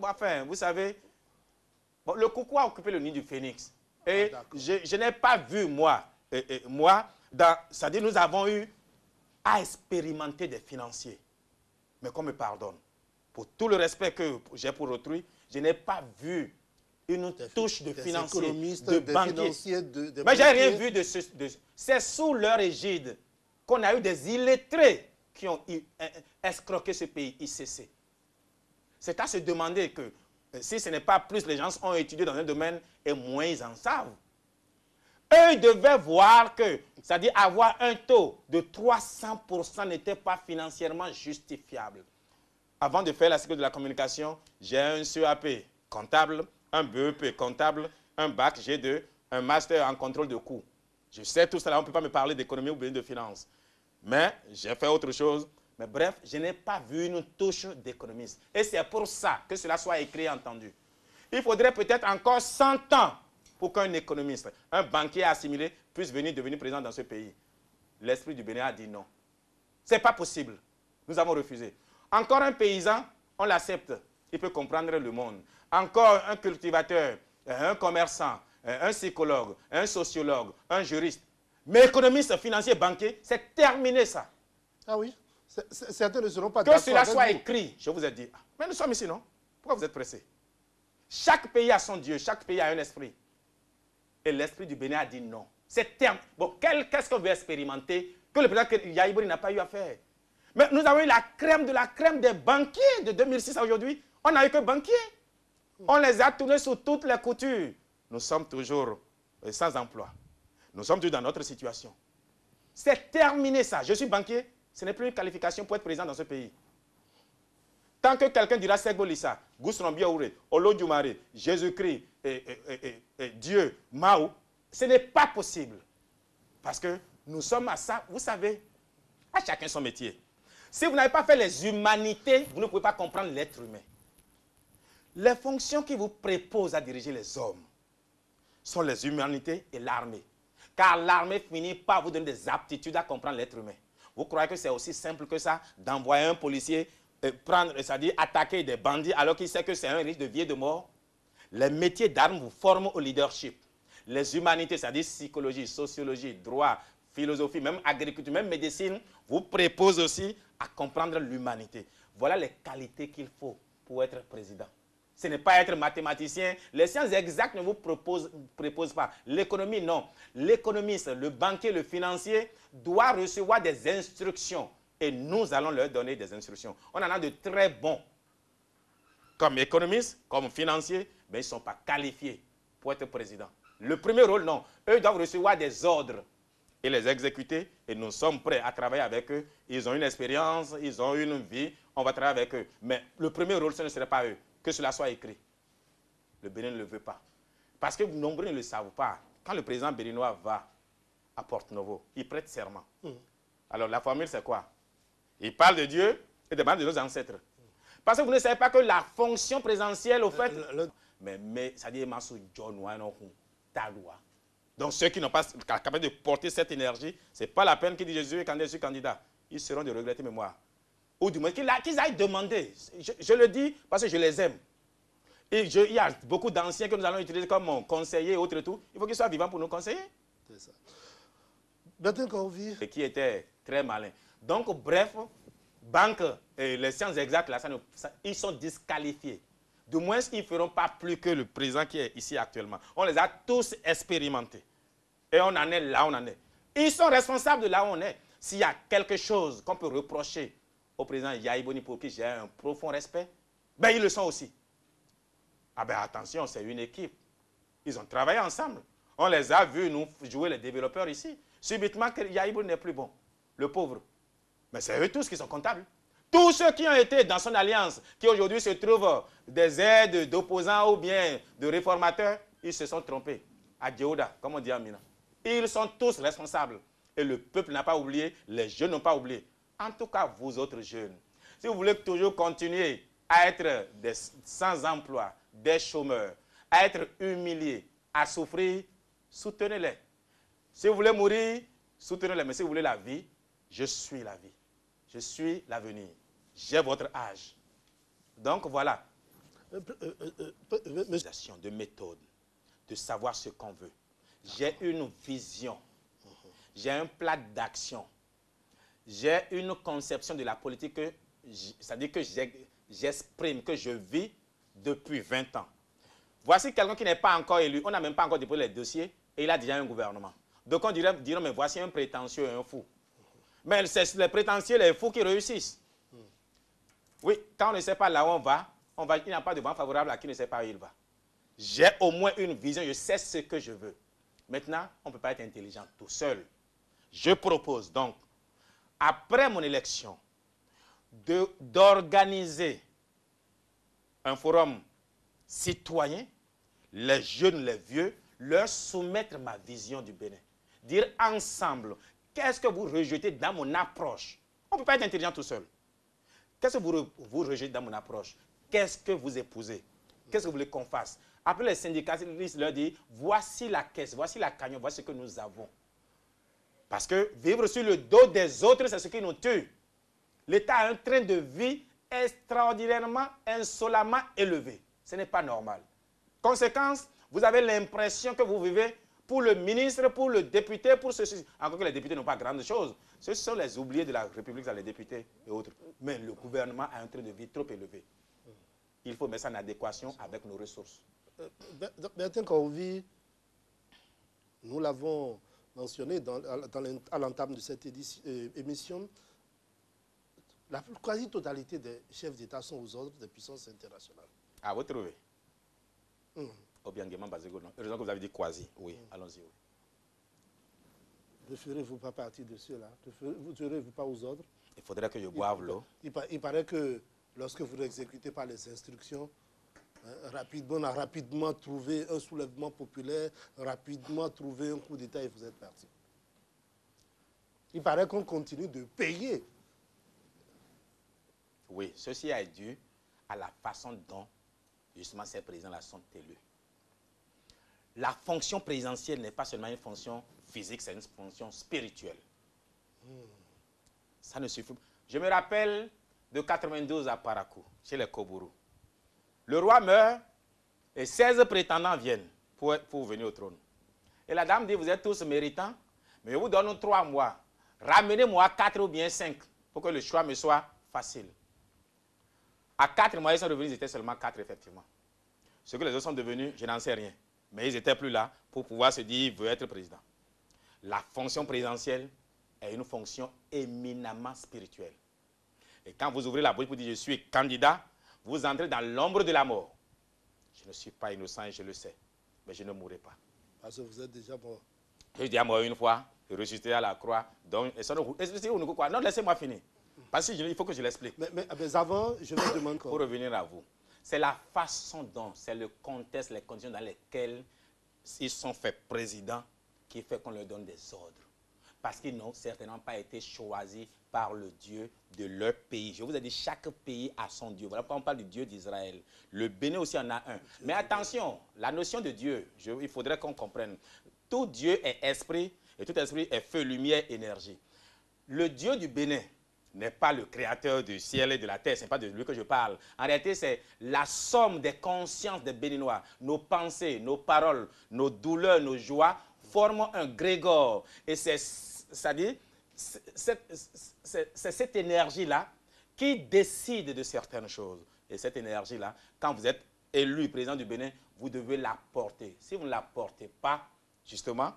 enfin, vous savez, bon, le coucou a occupé le nid du phénix. Et je n'ai pas vu, moi, c'est-à-dire nous avons eu à expérimenter des financiers. Mais qu'on me pardonne. Pour tout le respect que j'ai pour autrui, je n'ai pas vu une touche de financiers, de banquiers. Mais je n'ai rien vu de ce... C'est sous leur égide qu'on a eu des illettrés qui ont escroqué ce pays ICC. C'est à se demander que si ce n'est pas plus, les gens ont étudié dans un domaine et moins ils en savent. Eux, ils devaient voir que, c'est-à-dire avoir un taux de 300% n'était pas financièrement justifiable. Avant de faire la sécurité de la communication, j'ai un CEAP comptable, un BEP comptable, un bac G2, un master en contrôle de coûts. Je sais tout cela, on ne peut pas me parler d'économie ou bien de finance. Mais j'ai fait autre chose. Mais bref, je n'ai pas vu une touche d'économiste. Et c'est pour ça que cela soit écrit et entendu. Il faudrait peut-être encore 100 ans pour qu'un économiste, un banquier assimilé, puisse devenir président dans ce pays. L'esprit du Bénin a dit non. Ce n'est pas possible. Nous avons refusé. Encore un paysan, on l'accepte. Il peut comprendre le monde. Encore un cultivateur, un commerçant, un psychologue, un sociologue, un juriste. Mais économiste, financier, banquier, c'est terminé ça. Ah oui? Certains ne seront pas d'accord. Que cela soit écrit, je vous ai dit. Mais nous sommes ici, non? Pourquoi vous êtes pressés? Chaque pays a son Dieu, chaque pays a un esprit. Et l'esprit du Bénin a dit non. C'est terminé. Bon, qu'est-ce qu'on veut expérimenter que le président Yaya Ibori n'a pas eu à faire? Mais nous avons eu la crème de la crème des banquiers de 2006 à aujourd'hui. On n'a eu que banquiers. On les a tournés sous toutes les coutures. Nous sommes toujours sans emploi. Nous sommes toujours dans notre situation. C'est terminé ça. Je suis banquier. Ce n'est plus une qualification pour être président dans ce pays. Tant que quelqu'un dira Segbo Lissa, Gousron Biaouré, Olo Dioumare, Jésus-Christ, Dieu, Mao, ce n'est pas possible. Parce que nous sommes à ça, vous savez, à chacun son métier. Si vous n'avez pas fait les humanités, vous ne pouvez pas comprendre l'être humain. Les fonctions qui vous préposent à diriger les hommes sont les humanités et l'armée. Car l'armée finit par vous donner des aptitudes à comprendre l'être humain. Vous croyez que c'est aussi simple que ça d'envoyer un policier c'est-à-dire attaquer des bandits alors qu'il sait que c'est un risque de vie et de mort? Les métiers d'armes vous forment au leadership. Les humanités, c'est-à-dire psychologie, sociologie, droit, philosophie, même agriculture, même médecine, vous préposent aussi à comprendre l'humanité. Voilà les qualités qu'il faut pour être président. Ce n'est pas être mathématicien. Les sciences exactes ne vous préposent pas. L'économie, non. L'économiste, le banquier, le financier doit recevoir des instructions. Et nous allons leur donner des instructions. On en a de très bons. Comme économistes, comme financiers, mais ils ne sont pas qualifiés pour être président. Le premier rôle, non. Eux doivent recevoir des ordres et les exécuter. Et nous sommes prêts à travailler avec eux. Ils ont une expérience, ils ont une vie. On va travailler avec eux. Mais le premier rôle, ce ne serait pas eux. Que cela soit écrit. Le Bénin ne le veut pas. Parce que nombreux ne le savent pas. Quand le président béninois va à Porto-Novo, il prête serment. Alors la formule, c'est quoi? Il parle de Dieu et demande de nos ancêtres. Parce que vous ne savez pas que la fonction présidentielle, au fait... Mais ça dit, donc ceux qui n'ont pas capable de porter cette énergie, ce n'est pas la peine qu'ils disent Jésus est candidat. Ils seront de regretter mémoire. Ou du moins qu'ils aillent demander. Je le dis parce que je les aime. Et il y a beaucoup d'anciens que nous allons utiliser comme conseillers et autres et tout. Il faut qu'ils soient vivants pour nous conseiller. C'est ça. Bertin Kaouvi. Et qui était très malin. Donc, bref, banque et les sciences exactes, là, ils sont disqualifiés. Du moins, ils ne feront pas plus que le président qui est ici actuellement. On les a tous expérimentés. Et on en est là où on en est. Ils sont responsables de là où on est. S'il y a quelque chose qu'on peut reprocher au président Yaya Ibori pour qui j'ai un profond respect, ben ils le sont aussi. Ah ben attention, c'est une équipe. Ils ont travaillé ensemble. On les a vus, nous, jouer les développeurs ici. Subitement, Yaya Ibori n'est plus bon. Le pauvre. Mais c'est eux tous qui sont comptables. Tous ceux qui ont été dans son alliance, qui aujourd'hui se trouvent des aides d'opposants ou bien de réformateurs, ils se sont trompés. À Djeouda, comme on dit à Mina. Ils sont tous responsables. Et le peuple n'a pas oublié, les jeunes n'ont pas oublié. En tout cas, vous autres jeunes, si vous voulez toujours continuer à être des sans emploi, des chômeurs, à être humiliés, à souffrir, soutenez-les. Si vous voulez mourir, soutenez-les. Mais si vous voulez la vie, je suis la vie. Je suis l'avenir. J'ai votre âge. Donc voilà. De méthode, de savoir ce qu'on veut. J'ai une vision, j'ai un plat d'action, j'ai une conception de la politique, c'est-à-dire que j'exprime, que je vis depuis 20 ans. Voici quelqu'un qui n'est pas encore élu, on n'a même pas encore déposé les dossiers et il a déjà un gouvernement. Donc on dirait mais voici un prétentieux et un fou. Mais c'est les prétentieux et les fous qui réussissent. Oui, quand on ne sait pas là où on va, il n'y a pas de vent favorable à qui ne sait pas où il va. J'ai au moins une vision, je sais ce que je veux. Maintenant, on ne peut pas être intelligent tout seul. Je propose donc, après mon élection, d'organiser un forum citoyen, les jeunes, les vieux, leur soumettre ma vision du Bénin. Dire ensemble, qu'est-ce que vous rejetez dans mon approche? On ne peut pas être intelligent tout seul. Qu'est-ce que vous rejetez dans mon approche? Qu'est-ce que vous épousez? Qu'est-ce que vous voulez qu'on fasse? Après, les syndicalistes leur disent, voici la caisse, voici la cagnotte, voici ce que nous avons. Parce que vivre sur le dos des autres, c'est ce qui nous tue. L'État a un train de vie extraordinairement, insolemment élevé. Ce n'est pas normal. Conséquence, vous avez l'impression que vous vivez pour le ministre, pour le député, pour ceci. Encore que les députés n'ont pas grande chose. Ce sont les oubliés de la République, les députés et autres. Mais le gouvernement a un train de vie trop élevé. Il faut mettre ça en adéquation avec nos ressources. Bertin Karouvi, nous l'avons mentionné à l'entame de cette émission, la quasi-totalité des chefs d'État sont aux ordres des puissances internationales. Ah, vous trouvez? Obiangema Bazego, non. Heureusement que vous avez dit quasi. Oui, allons-y. Oui. Ne ferez-vous pas partie de ceux-là? Ne serez-vous pas aux ordres? Il faudrait que je boive l'eau. Il paraît que lorsque vous n'exécutez pas les instructions, on a rapidement trouvé un soulèvement populaire, rapidement trouvé un coup d'État et vous êtes parti. Il paraît qu'on continue de payer. Oui, ceci est dû à la façon dont, justement, ces présidents-là sont élus. La fonction présidentielle n'est pas seulement une fonction physique, c'est une fonction spirituelle. Ça ne suffit pas. Je me rappelle de 92 à Parakou, chez les Kobourou. Le roi meurt et 16 prétendants viennent pour venir au trône. Et la dame dit, vous êtes tous méritants, mais je vous donne 3 mois. Ramenez-moi 4 ou bien 5 pour que le choix me soit facile. À 4 mois, ils sont revenus, ils étaient seulement 4 effectivement. Ce que les autres sont devenus, je n'en sais rien. Mais ils n'étaient plus là pour pouvoir se dire, il veut être président. La fonction présidentielle est une fonction éminemment spirituelle. Et quand vous ouvrez la bouche pour dire, je suis candidat, vous entrez dans l'ombre de la mort. Je ne suis pas innocent et je le sais. Mais je ne mourrai pas. Parce que vous êtes déjà mort. J'ai déjà mort une fois, ressuscité à la croix. Donc, non, laissez-moi finir. Parce qu'il faut que je l'explique. Mais avant, je vais demander... Pour revenir à vous, c'est la façon dont, c'est le contexte, les conditions dans lesquelles ils sont faits présidents qui fait qu'on leur donne des ordres. Parce qu'ils n'ont certainement pas été choisis par le Dieu de leur pays. Je vous ai dit, chaque pays a son Dieu. Voilà pourquoi on parle du Dieu d'Israël. Le Bénin aussi en a un. Mais attention, la notion de Dieu, il faudrait qu'on comprenne. Tout Dieu est esprit, et tout esprit est feu, lumière, énergie. Le Dieu du Bénin n'est pas le créateur du ciel et de la terre, ce n'est pas de lui que je parle. En réalité, c'est la somme des consciences des Béninois. Nos pensées, nos paroles, nos douleurs, nos joies forment un grégor. Et c'est-à-dire, c'est cette énergie-là qui décide de certaines choses. Et cette énergie-là, quand vous êtes élu président du Bénin, vous devez la porter. Si vous ne la portez pas, justement,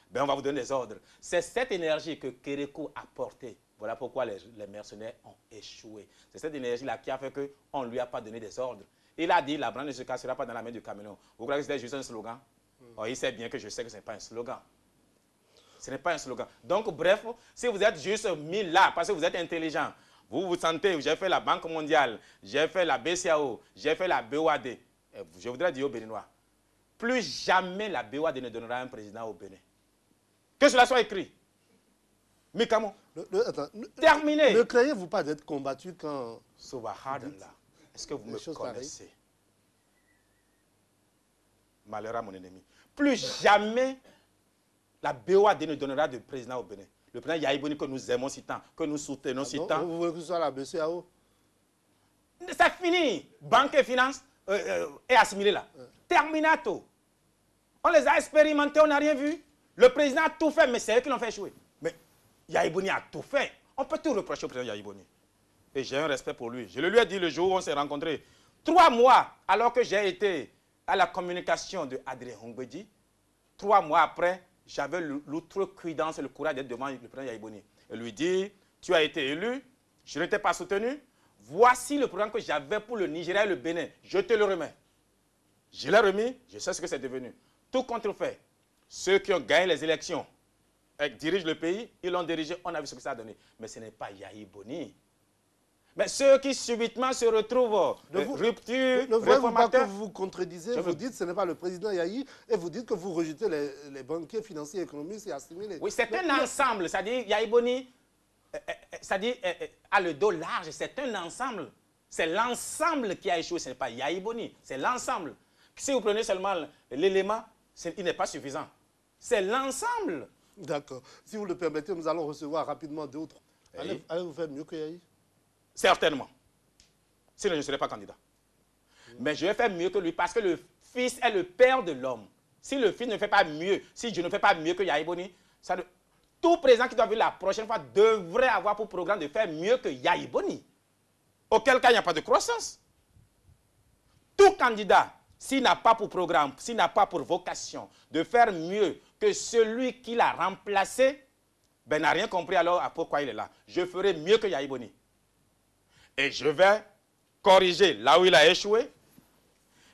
ben on va vous donner des ordres. C'est cette énergie que Kérékou a portée. Voilà pourquoi les mercenaires ont échoué. C'est cette énergie-là qui a fait qu'on ne lui a pas donné des ordres. Il a dit, la branche ne se cassera pas dans la main du caméléon. Vous croyez que c'était juste un slogan? Oh, il sait bien que je sais que ce n'est pas un slogan. Ce n'est pas un slogan. Donc, bref, si vous êtes juste mis là, parce que vous êtes intelligent, vous vous sentez, j'ai fait la Banque mondiale, j'ai fait la BCAO, j'ai fait la BOAD. Je voudrais dire aux Béninois, plus jamais la BOAD ne donnera un président au Bénin. Que cela soit écrit. Mikamo. Terminé. Ne craignez-vous pas d'être combattu quand... Subhanallah. Est-ce que vous me connaissez? Malheur à mon ennemi. Plus jamais la BOAD ne donnera de président au Bénin. Le président Yahibouni que nous aimons si tant, que nous soutenons si tant. Vous voulez que ce soit la BCAO? C'est fini. Banque et finance. est assimilé là. Terminato. On les a expérimentés, on n'a rien vu. Le président a tout fait, mais c'est eux qui l'ont fait échouer. Mais Yahya Boni a tout fait. On peut tout reprocher au président Yahya Boni. Et j'ai un respect pour lui. Je le lui ai dit le jour où on s'est rencontrés. 3 mois, alors que j'ai été à la communication de Adrien Hongwedi, 3 mois après, j'avais l'outrecuidance et le courage d'être devant le président Yahya Boni. Et lui dit, tu as été élu, je ne t'ai pas soutenu. Voici le programme que j'avais pour le Nigeria et le Bénin. Je te le remets. Je l'ai remis, je sais ce que c'est devenu. Tout contrefait. Ceux qui ont gagné les élections dirigent le pays, ils l'ont dirigé, on a vu ce que ça a donné. Mais ce n'est pas Yahya Boni. Mais ceux qui subitement se retrouvent rupture, ne voyez-vous pas que réformateurs. vous vous contredisez, vous dites que ce n'est pas le président Yahya et vous dites que vous rejetez les banquiers financiers et économiques et assimilés. Oui, c'est un ensemble, c'est-à-dire Yahya Boni, c'est-à-dire à le dos large, c'est un ensemble. C'est l'ensemble qui a échoué, ce n'est pas Yahya Boni, c'est l'ensemble. Si vous prenez seulement l'élément, il n'est pas suffisant. C'est l'ensemble. D'accord. Si vous le permettez, nous allons recevoir rapidement d'autres. Allez-vous faire mieux que Yahya? Certainement. Sinon, je ne serai pas candidat. Mais je vais faire mieux que lui parce que le fils est le père de l'homme. Si le fils ne fait pas mieux, si je ne fais pas mieux que Yahya Boni, tout président qui doit venir la prochaine fois devrait avoir pour programme de faire mieux que Yahya Boni. Auquel cas, il n'y a pas de croissance. Tout candidat, s'il n'a pas pour programme, s'il n'a pas pour vocation de faire mieux que celui qui l'a remplacé, ben n'a rien compris alors à pourquoi il est là. Je ferai mieux que Yahya Boni. Et je vais corriger là où il a échoué,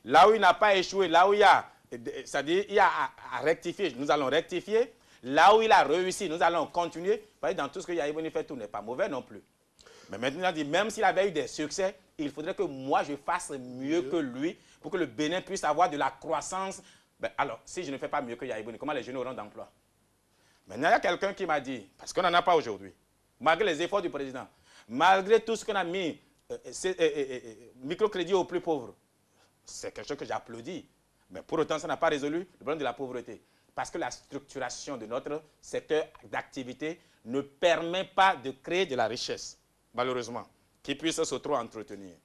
là où il n'a pas échoué, là où il y a, c'est-à-dire il y a à rectifier, nous allons rectifier. Là où il a réussi, nous allons continuer. Vous voyez, dans tout ce que Yahya Boni fait, tout n'est pas mauvais non plus. Mais maintenant, il a dit, même s'il avait eu des succès, il faudrait que moi, je fasse mieux que lui pour que le Bénin puisse avoir de la croissance. Ben, alors, si je ne fais pas mieux que Yahya Boni, comment les jeunes auront d'emploi? Maintenant, il y a quelqu'un qui m'a dit, parce qu'on n'en a pas aujourd'hui, malgré les efforts du président, malgré tout ce qu'on a mis, microcrédit aux plus pauvres, c'est quelque chose que j'applaudis. Mais pour autant, ça n'a pas résolu le problème de la pauvreté. Parce que la structuration de notre secteur d'activité ne permet pas de créer de la richesse, malheureusement, qui puisse s'auto-entretenir.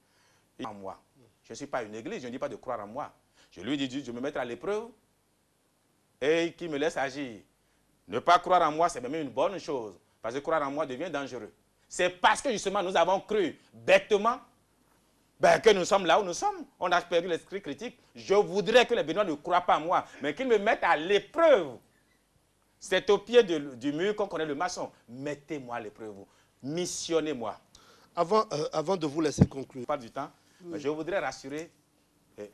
En moi. Je ne suis pas une église, je ne dis pas de croire en moi. Je lui dis, je vais me mettre à l'épreuve et qu'il me laisse agir. Ne pas croire en moi, c'est même une bonne chose. Parce que croire en moi devient dangereux. C'est parce que justement nous avons cru bêtement que nous sommes là où nous sommes. On a perdu l'esprit critique. Je voudrais que les Béninois ne croient pas en moi, mais qu'ils me mettent à l'épreuve. C'est au pied du mur qu'on connaît le maçon. Mettez-moi à l'épreuve. Missionnez-moi. Avant de vous laisser conclure. Pas du temps. Mais je voudrais rassurer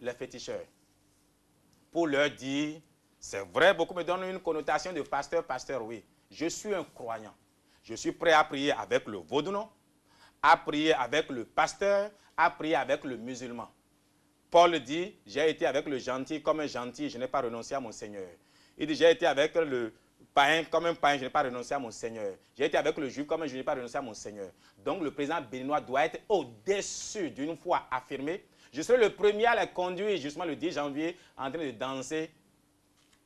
les féticheurs. Pour leur dire, c'est vrai, beaucoup me donnent une connotation de pasteur, oui. Je suis un croyant. Je suis prêt à prier avec le vaudounon, à prier avec le pasteur, à prier avec le musulman. Paul dit, j'ai été avec le gentil comme un gentil, je n'ai pas renoncé à mon Seigneur. Il dit, j'ai été avec le païen comme un païen, je n'ai pas renoncé à mon Seigneur. J'ai été avec le juif comme un juif, je n'ai pas renoncé à mon Seigneur. Donc le président béninois doit être au-dessus d'une foi affirmée. Je serai le premier à les conduire justement le 10 janvier en train de danser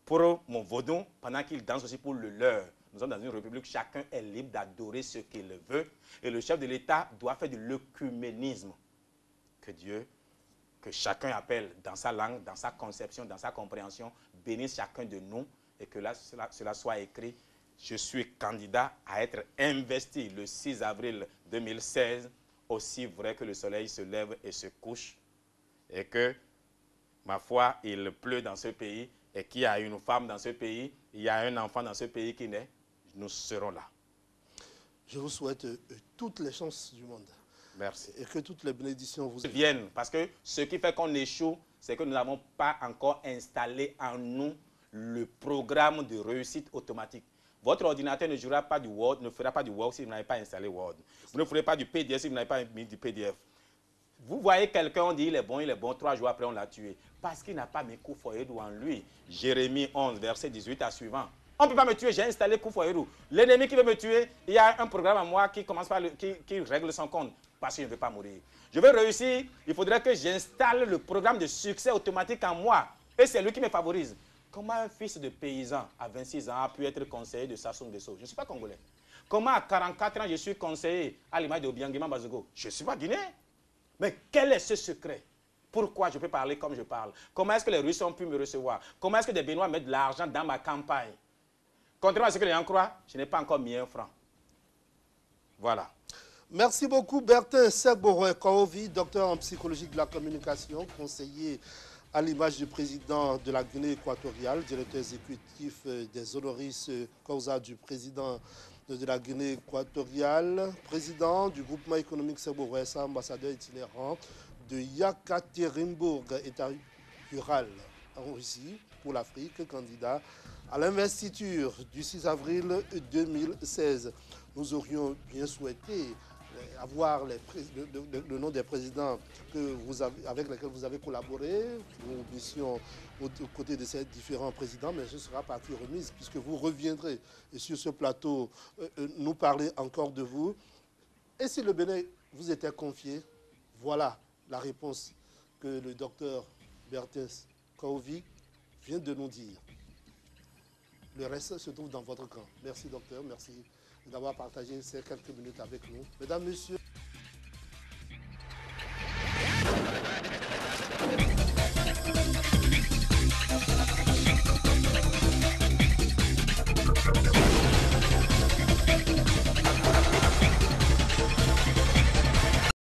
pour mon vaudou pendant qu'il danse aussi pour le leur. Nous sommes dans une république, chacun est libre d'adorer ce qu'il veut. Et le chef de l'État doit faire de l'œcuménisme. Que chacun appelle dans sa langue, dans sa conception, dans sa compréhension, bénisse chacun de nous et que là, cela soit écrit. Je suis candidat à être investi le 6 avril 2016, aussi vrai que le soleil se lève et se couche, et que, ma foi, il pleut dans ce pays, et qu'il y a une femme dans ce pays, il y a un enfant dans ce pays qui naît, nous serons là. Je vous souhaite toutes les chances du monde. Merci. Et que toutes les bénédictions vous viennent. Parce que ce qui fait qu'on échoue, c'est que nous n'avons pas encore installé en nous le programme de réussite automatique. Votre ordinateur ne jouera pas du Word, ne fera pas du Word si vous n'avez pas installé Word. Vous ne ferez pas du PDF si vous n'avez pas mis du PDF. Vous voyez quelqu'un, on dit il est bon, 3 jours après on l'a tué. Parce qu'il n'a pas mis Kufuor en lui. Jérémie 11, verset 18 à suivant. On ne peut pas me tuer, j'ai installé Kufuor. L'ennemi qui veut me tuer, il y a un programme à moi qui commence par qui règle son compte. Parce que je ne veux pas mourir. Je veux réussir, il faudrait que j'installe le programme de succès automatique en moi. Et c'est lui qui me favorise. Comment un fils de paysan à 26 ans a pu être conseiller de Sassou Nguesso? Je ne suis pas congolais. Comment à 44 ans je suis conseiller à l'image de Obiangema Bazogo? Je ne suis pas guinéen. Mais quel est ce secret? Pourquoi je peux parler comme je parle? Comment est-ce que les Russes ont pu me recevoir? Comment est-ce que des Béninois mettent de l'argent dans ma campagne? Contrairement à ce que les gens croient, je n'ai pas encore mis un franc. Voilà. Merci beaucoup Bertin Serborin-Kaovi, docteur en psychologie de la communication, conseiller à l'image du président de la Guinée équatoriale, directeur exécutif des honoris causa du président de la Guinée équatoriale, président du groupement économique Serbo-Ouessa, ambassadeur itinérant de Yekaterinbourg, État rural en Russie pour l'Afrique, candidat à l'investiture du 6 avril 2016. Nous aurions bien souhaité avoir le nom des présidents avec lesquels vous avez collaboré. Nous missions aux côtés de ces différents présidents, mais ce sera partie remise puisque vous reviendrez sur ce plateau nous parler encore de vous. Et si le Bénin vous était confié, voilà la réponse que le docteur Bertin Kaovi vient de nous dire. Le reste se trouve dans votre camp. Merci docteur, merci d'avoir partagé ces quelques minutes avec nous. Mesdames, Messieurs.